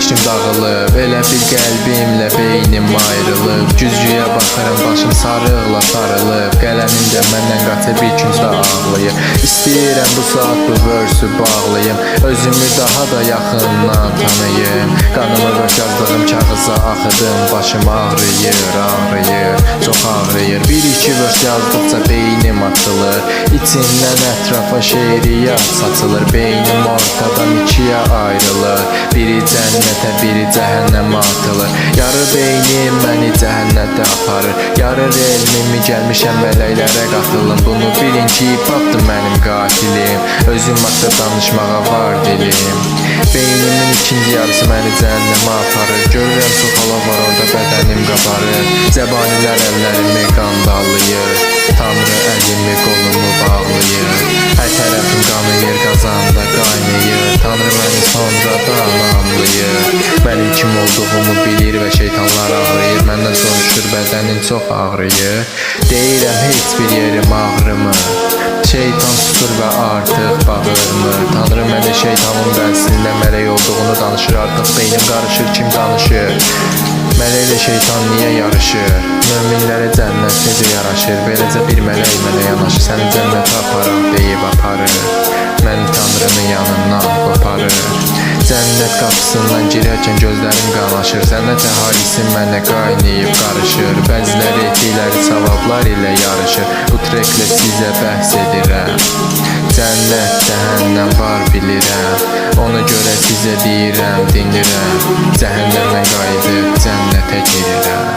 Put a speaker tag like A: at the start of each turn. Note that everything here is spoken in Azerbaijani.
A: fikrim dağılıb, elə bir qəlbimlə beynim ayrılıb. Güzgüyə baxıram, başım sarıqla sarılıb. Qələmim də məndən qaçır, bir küncdə ağlayır. İstəyirəm bu saat bu versi bağlayım, özümü daha da yaxından tanıyım. Qanımı boşaldığım kağıza axıdım, başım ağrıyır, ağrıyır, çox ağrıyır. Bir-iki vers yazdıqca beynim atılır, İçindən ətrafa şeiriyyat saçılır. Beynim ortadan ikiyə ayrılır, biri cənnətə, biri cəhənnəmə atılır. Yarı beynim məni cəhənnətə aparır, yarı elmimi gəlmişəm mələklərə qatılım. Bunu bilin ki, hip-hopdur mənim qatilim, özüm haqqda danışmağa var dilim. Beynimin ikinci yarısı məni cəhənnəmə aparır, görürəm çox hala var orada, bədənim qabarır. Zəbanilər əllərimi qandalıyır, Tanrı əlimi qolumu bağlayır. Hər tərəfim qanıyır, qazanda qaynayır, Tanrı məni sonradan anlayır. Mənim kim olduğumu bilir və şeytanlar ağrıyır. Məndən soruşur bədənin çox ağrıyır. Deyirəm heç bir yerim ağrımır, şeytan tutur və artıq bağırmır. Tanrı mənə şeytanın bəlsində mələk olduğunu danışır. Artıq beynim qarışır, kim danışır? Mələklə şeytan niyə yarışır? Möminlərə cənnət necə yaraşır? Beləcə bir mələk mənə yanaşır, səni cənnətə aparaq deyib aparır, məni Tanrının yanından qoparır. Cənnət qapısından girərkən gözlərim qanaşır, cənnət əhalisi mənə qaynayıb qarışır. Bəziləri etdikləri savablar ilə yarışır, bu treklə sizə bəhs edirəm. Cənnət, cəhənnəm var bilirəm, ona görə sizə deyirəm, dindirəm. Cəhənnəmdən qayıdıb cənnətə girirəm.